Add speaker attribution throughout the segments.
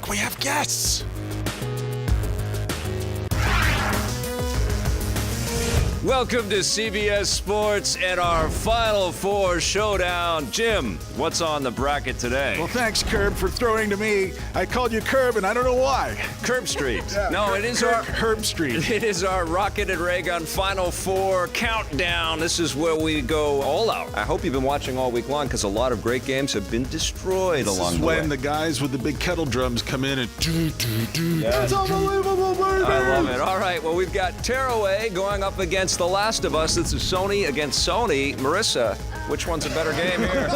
Speaker 1: Look, we have guests.
Speaker 2: Welcome to CBS Sports and our Final Four showdown. Jim, what's on the bracket today?
Speaker 1: Well, thanks, Curb, for throwing to me. I called you Curb, and I don't know why.
Speaker 2: Curb Street.
Speaker 1: Yeah,
Speaker 2: No, it is our
Speaker 1: Herb Street.
Speaker 2: It is our Rocket and Raygun Final Four countdown. This is where we go all out. I hope you've been watching all week long because a lot of great games have been destroyed
Speaker 1: This
Speaker 2: along
Speaker 1: is
Speaker 2: the way.
Speaker 1: when the guys with the big kettle drums come in and do.
Speaker 2: Yes.
Speaker 1: It's unbelievable, baby.
Speaker 2: I love it. All right, well, we've got Tearaway going up against The Last of Us. This is Sony against Sony. Marissa, which one's a better game here?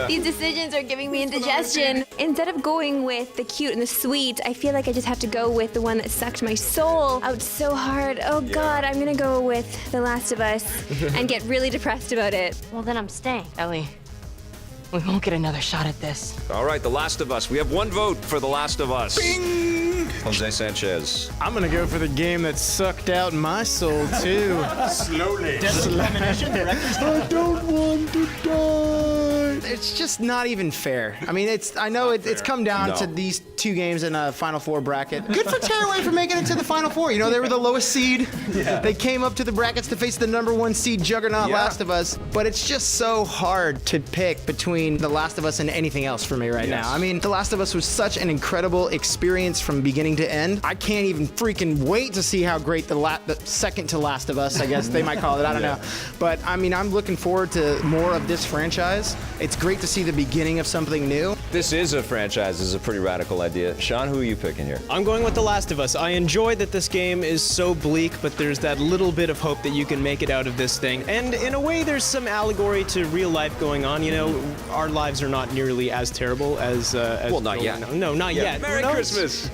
Speaker 3: These decisions are giving me indigestion. Instead of going with the cute and the sweet, I feel like I just have to go with the one that sucked my soul out so hard. Oh God, I'm gonna go with The Last of Us and get really depressed about it.
Speaker 4: Well, then I'm staying. Ellie, we won't get another shot at this.
Speaker 2: All right, The Last of Us. We have one vote for The Last of Us. Jose Sanchez.
Speaker 5: I'm gonna go for the game that sucked out my soul too.
Speaker 1: Slowly.
Speaker 5: I don't want to die. It's just not even fair. I mean, I know it's come down to these two games in a Final Four bracket. Good for Tearaway for making it to the Final Four. You know, they were the lowest seed. Yeah. They came up to the brackets to face the #1 seed juggernaut Last of Us. But it's just so hard to pick between The Last of Us and anything else for me right now. I mean, The Last of Us was such an incredible experience from beginning to end. I can't even freaking wait to see how great the second to Last of Us, I guess they might call it. I don't know. But I mean, I'm looking forward to more of this franchise. It's great to see the beginning of something new.
Speaker 2: This is a franchise. This is a pretty radical idea. Sean, who are you picking here?
Speaker 6: I'm going with The Last of Us. I enjoy that this game is so bleak, but there's that little bit of hope that you can make it out of this thing. And in a way, there's some allegory to real life going on. You know, our lives are not nearly as terrible as
Speaker 2: Well, not yet.
Speaker 6: No, not yet.
Speaker 2: Merry
Speaker 6: Who knows?
Speaker 2: Christmas.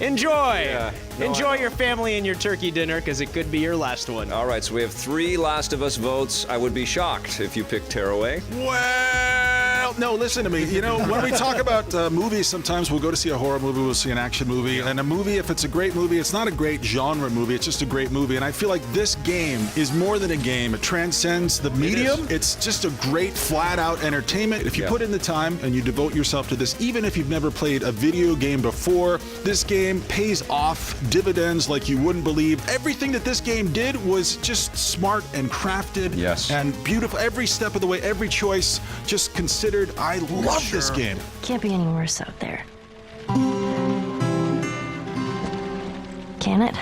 Speaker 6: Enjoy.
Speaker 2: No,
Speaker 6: Enjoy
Speaker 2: I know.
Speaker 6: your family and your turkey dinner, because it could be your last one.
Speaker 2: All right, so we have 3 Last of Us votes. I would be shocked if you picked Tearaway.
Speaker 1: Well, no, listen to me. You know, when we talk about movies, sometimes we'll go to see a horror movie, we'll see an action movie. And a movie, if it's a great movie, it's not a great genre movie, it's just a great movie. And I feel like this game is more than a game. It transcends the medium. It's just a great, flat-out entertainment. If you put in the time and you devote yourself to this, even if you've never played a video game before, this game pays off dividends like you wouldn't believe. Everything that this game did was just smart and crafted and beautiful. Every step of the way, every choice just considered. I love this game.
Speaker 4: Can't be any worse out there. Can it?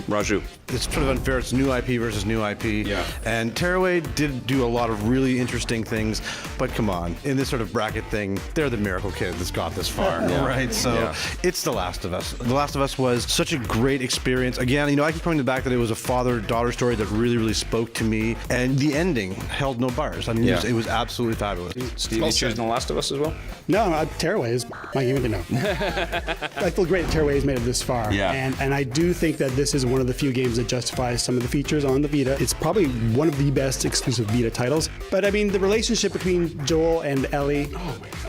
Speaker 2: Raju.
Speaker 7: It's sort of unfair. It's new IP versus new IP.
Speaker 2: Yeah.
Speaker 7: And Tearaway did do a lot of really interesting things, but come on, in this sort of bracket thing, they're the miracle kid that's got this far, right? So it's The Last of Us. The Last of Us was such a great experience. Again, you know, I keep coming back that it was a father-daughter story that really, really spoke to me, and the ending held no bars. I mean, it was absolutely fabulous.
Speaker 2: Steve, you choosing The Last of Us as well?
Speaker 8: No, Tearaway is my game of the no. I feel great that Tearaway has made it this far.
Speaker 2: Yeah.
Speaker 8: And I do think that this is one of the few games that justifies some of the features on the Vita. It's probably one of the best exclusive Vita titles. But I mean, the relationship between Joel and Ellie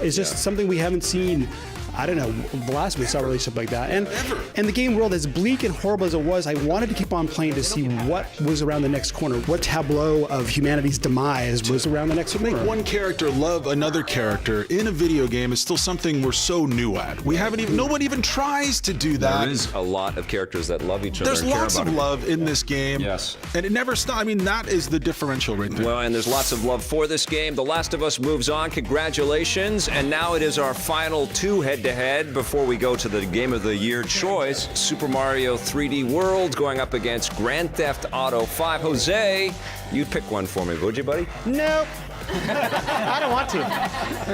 Speaker 8: is just something we haven't seen. I don't know, the last we saw a relationship like that. And the game world, as bleak and horrible as it was, I wanted to keep on playing to see what was around the next corner. What tableau of humanity's demise was around the next corner.
Speaker 1: Make one character love another character in a video game is still something we're so new at. We haven't even, no one even tries to do that.
Speaker 2: There is a lot of characters that love each other.
Speaker 1: There's
Speaker 2: and care
Speaker 1: lots
Speaker 2: about
Speaker 1: of
Speaker 2: it.
Speaker 1: love in this game.
Speaker 2: Yes.
Speaker 1: And it never stops. I mean, that is the differential right there.
Speaker 2: Well, and there's lots of love for this game. The Last of Us moves on. Congratulations. And now it is our final 2 head-to-head before we go to the Game of the Year choice. Super Mario 3D World going up against Grand Theft Auto 5. Jose, you pick one for me, would you, buddy?
Speaker 5: Nope. I don't want to.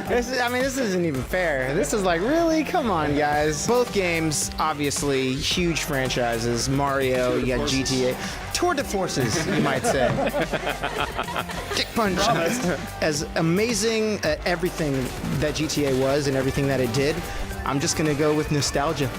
Speaker 5: This isn't even fair. This is like, really? Come on, guys. Both games, obviously, huge franchises. Mario, you got GTA. Tour de forces, you might say. Dick Punch. As amazing everything that GTA was and everything that it did, I'm just going to go with nostalgia.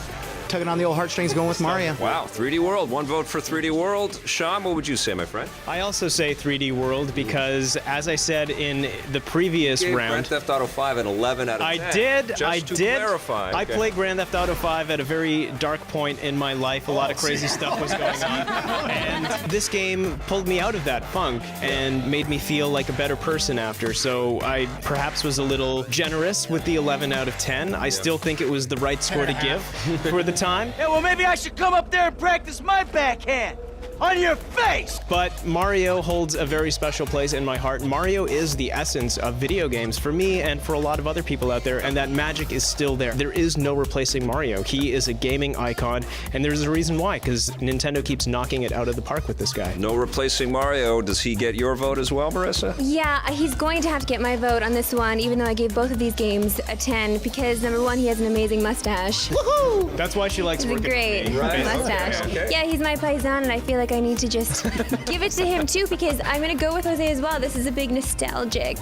Speaker 5: tugging on the old heartstrings, going with Mario.
Speaker 2: Wow, 3D World. One vote for 3D World. Sean, what would you say, my friend?
Speaker 6: I also say 3D World because, as I said in the previous
Speaker 2: Gave
Speaker 6: round,
Speaker 2: Grand Theft Auto 5 an 11 out of 10.
Speaker 6: I did.
Speaker 2: Just
Speaker 6: I
Speaker 2: to
Speaker 6: did.
Speaker 2: clarify.
Speaker 6: I
Speaker 2: Okay.
Speaker 6: played Grand Theft Auto 5 at a very dark point in my life. A lot of crazy stuff was going on, and this game pulled me out of that funk and made me feel like a better person after. So I perhaps was a little generous with the 11 out of 10. I still think it was the right score to give for the time.
Speaker 9: Yeah, well, maybe I should come up there and practice my backhand on your face.
Speaker 6: But Mario holds a very special place in my heart. Mario is the essence of video games for me and for a lot of other people out there, and that magic is still there. There is no replacing Mario. He is a gaming icon, and there's a reason why, because Nintendo keeps knocking it out of the park with this guy.
Speaker 2: No replacing Mario. Does he get your vote as well, Marissa?
Speaker 3: Yeah, he's going to have to get my vote on this one, even though I gave both of these games a 10, because number one, he has an amazing mustache.
Speaker 6: Woohoo! That's why she likes
Speaker 3: He's a
Speaker 6: working
Speaker 3: great
Speaker 6: with me.
Speaker 3: mustache.
Speaker 2: Okay.
Speaker 3: Yeah, he's my paisan, and I feel like I need to just give it to him too, because I'm gonna go with Jose as well. This is a big nostalgic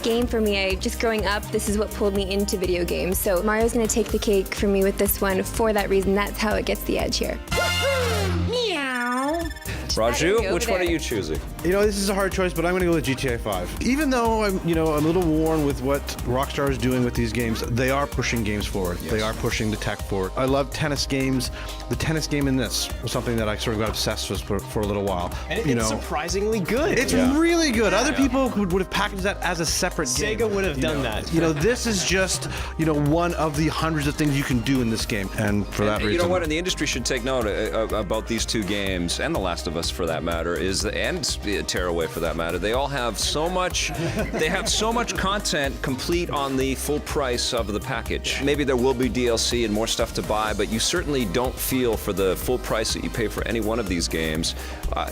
Speaker 3: game for me. Just growing up, this is what pulled me into video games. So Mario's gonna take the cake for me with this one for that reason. That's how it gets the edge here.
Speaker 2: Raju, which one are you choosing?
Speaker 7: You know, this is a hard choice, but I'm going to go with GTA 5. Even though I'm a little worn with what Rockstar is doing with these games, they are pushing games forward. Yes. They are pushing the tech forward. I love tennis games. The tennis game in this was something that I sort of got obsessed with for a little while.
Speaker 6: And it's surprisingly good.
Speaker 7: It's really good. Other people would have packaged that as a separate game.
Speaker 6: Sega would have done that.
Speaker 7: You know, this is just, one of the hundreds of things you can do in this game. And for that reason.
Speaker 2: You know what? And the industry should take note about these two games, and The Last of Us for that matter, and Tearaway for that matter. They all have so much, content complete on the full price of the package. Maybe there will be DLC and more stuff to buy, but you certainly don't feel for the full price that you pay for any one of these games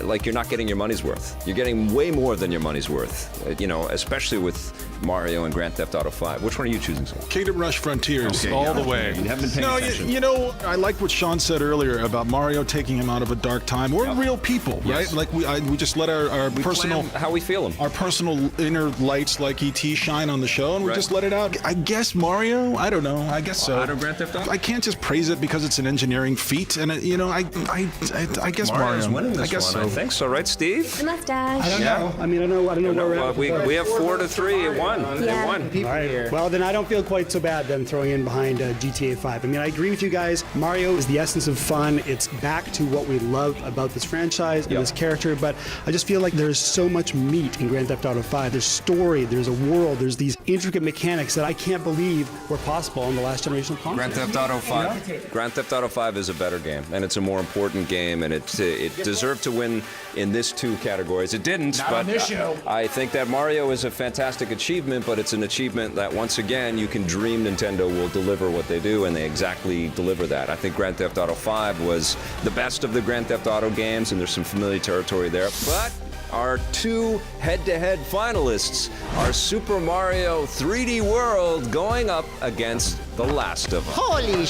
Speaker 2: like you're not getting your money's worth. You're getting way more than your money's worth, especially with Mario and Grand Theft Auto 5. Which one are you choosing, Scott?
Speaker 1: Kingdom Rush Frontiers, all the way.
Speaker 2: You haven't been paying attention.
Speaker 1: I like what Sean said earlier about Mario taking him out of a dark time. We're real people, right?
Speaker 2: Yes.
Speaker 1: Like we just let our personal
Speaker 2: how we feel them.
Speaker 1: Our personal inner lights like ET shine on the show, and we just let it out. I guess Mario. I don't know. I guess so.
Speaker 2: Out of Grand Theft Auto?
Speaker 1: I can't just praise it because it's an engineering feat, and I guess
Speaker 2: Mario's
Speaker 1: Mario.
Speaker 2: winning this
Speaker 1: I guess
Speaker 2: one.
Speaker 1: so.
Speaker 2: I think so, right, Steve?
Speaker 3: The mustache.
Speaker 8: I don't know. I mean, I don't know where we're at.
Speaker 2: We have 4-3 at one.
Speaker 3: Yeah.
Speaker 2: At one.
Speaker 8: All right. Well, then I don't feel quite so bad then throwing in behind GTA 5. I mean, I agree with you guys. Mario is the essence of fun. It's back to what we love about this franchise and this character, but I just feel like there's so much meat in Grand Theft Auto 5. There's story, there's a world, there's these intricate mechanics that I can't believe were possible on the last generation of consoles.
Speaker 2: Grand Theft Auto 5. Grand Theft Auto 5 is a better game, and it's a more important game, and it deserved to win in this two categories. It didn't, but I think that Mario is a fantastic achievement, but it's an achievement that, once again, you can dream Nintendo will deliver what they do, and they exactly deliver that. I think Grand Theft Auto 5 was the best of the Grand Theft Auto games, and there's some familiar territory there, but our two head-to-head finalists are Super Mario 3D World going up against The Last of Us.
Speaker 5: Holy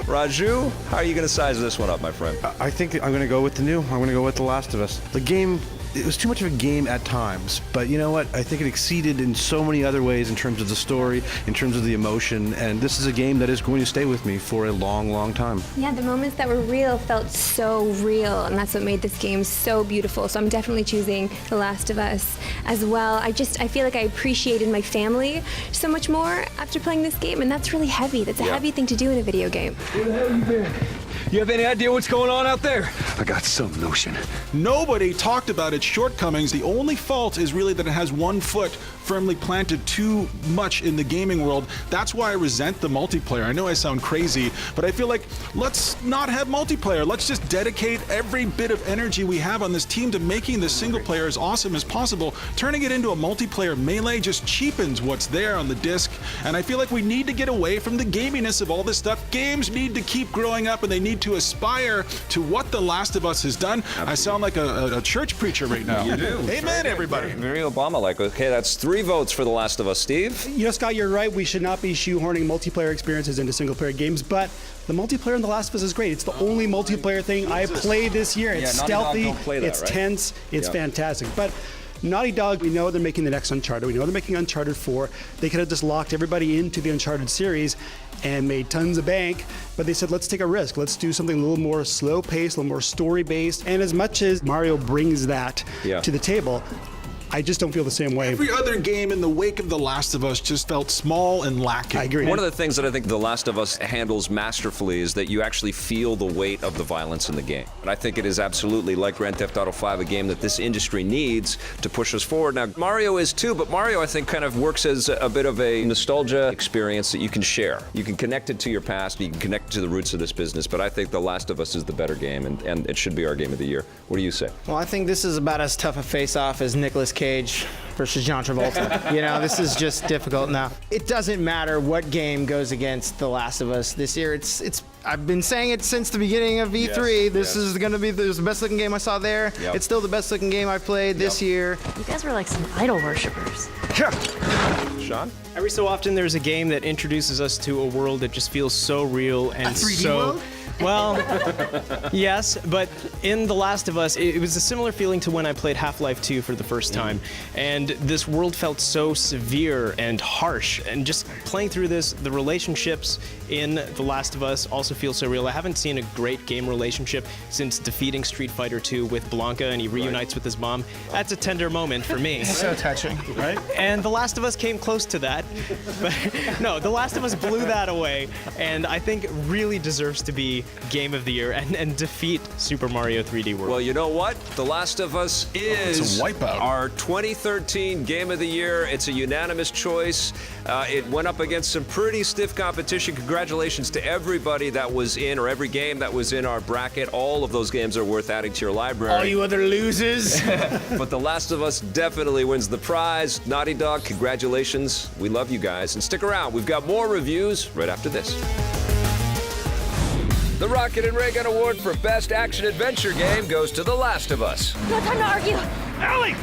Speaker 2: Raju, how are you going to size this one up, my friend?
Speaker 7: I think I'm going to go with the new. I'm going to go with The Last of Us. The game, it was too much of a game at times, but you know what? I think it exceeded in so many other ways in terms of the story, in terms of the emotion, and this is a game that is going to stay with me for a long, long time.
Speaker 3: Yeah, the moments that were real felt so real, and that's what made this game so beautiful. So I'm definitely choosing The Last of Us as well. I feel like I appreciated my family so much more after playing this game, and that's really heavy. That's a heavy thing to do in a video game.
Speaker 9: Where the hell you been? You have any idea what's going on out there? I got some notion.
Speaker 1: Nobody talked about its shortcomings. The only fault is really that it has one foot firmly planted too much in the gaming world. That's why I resent the multiplayer. I know I sound crazy, but I feel like let's not have multiplayer. Let's just dedicate every bit of energy we have on this team to making the single player as awesome as possible. Turning it into a multiplayer melee just cheapens what's there on the disc, and I feel like we need to get away from the gaminess of all this stuff. Games need to keep growing up, and they need to aspire to what The Last of Us has done. Absolutely. I sound like a church preacher right now.
Speaker 2: You do.
Speaker 1: Amen, everybody.
Speaker 2: Very Obama-like. Okay, that's 3 votes for The Last of Us. Steve?
Speaker 8: You know, Scott, you're right. We should not be shoehorning multiplayer experiences into single-player games, but the multiplayer in The Last of Us is great. It's the only multiplayer thing I played this year. It's stealthy, it's tense, it's fantastic. But Naughty Dog, we know they're making the next Uncharted. We know they're making Uncharted 4. They could have just locked everybody into the Uncharted series and made tons of bank, but they said, let's take a risk. Let's do something a little more slow paced, a little more story based. And as much as Mario brings that to the table, I just don't feel the same way.
Speaker 1: Every other game in the wake of The Last of Us just felt small and lacking.
Speaker 8: I agree.
Speaker 2: One of the things that I think The Last of Us handles masterfully is that you actually feel the weight of the violence in the game. And I think it is absolutely, like Grand Theft Auto 5, a game that this industry needs to push us forward. Now, Mario is too, but Mario, I think, kind of works as a bit of a nostalgia experience that you can share. You can connect it to your past, you can connect it to the roots of this business, but I think The Last of Us is the better game, and it should be our game of the year. What do you say?
Speaker 5: Well, I think this is about as tough a face-off as Nicolas Cage versus John Travolta. You know, this is just difficult now. It doesn't matter what game goes against The Last of Us this year. It's. I've been saying it since the beginning of E3. This is going to be the best looking game I saw there.
Speaker 2: Yep.
Speaker 5: It's still the best looking game I've played this year.
Speaker 4: You guys were like some idol worshippers.
Speaker 2: Sean?
Speaker 6: Every so often, there's a game that introduces us to a world that just feels so real and
Speaker 5: A 3D
Speaker 6: so.
Speaker 5: world?
Speaker 6: Well, yes, but in The Last of Us, it was a similar feeling to when I played Half-Life 2 for the first time. And this world felt so severe and harsh. And just playing through this, the relationships in The Last of Us also feel so real. I haven't seen a great game relationship since defeating Street Fighter 2 with Blanca, and he reunites with his mom. That's a tender moment for me.
Speaker 5: So touching.
Speaker 8: Right?
Speaker 6: And The Last of Us came close to that. But no, The Last of Us blew that away, and I think it really deserves to be Game of the Year and defeat Super Mario 3D World.
Speaker 2: Well, you know what? The Last of Us is
Speaker 1: It's a wipeout.
Speaker 2: our 2013 Game of the Year. It's a unanimous choice. It went up against some pretty stiff competition. Congratulations to everybody that was in, or every game that was in our bracket. All of those games are worth adding to your library.
Speaker 5: All you other losers.
Speaker 2: But The Last of Us definitely wins the prize. Naughty Dog, congratulations. We love you guys. And stick around. We've got more reviews right after this. The Rocket and Ray Gun Award for Best Action Adventure Game goes to The Last of Us.
Speaker 3: No time to argue.
Speaker 9: Ellie!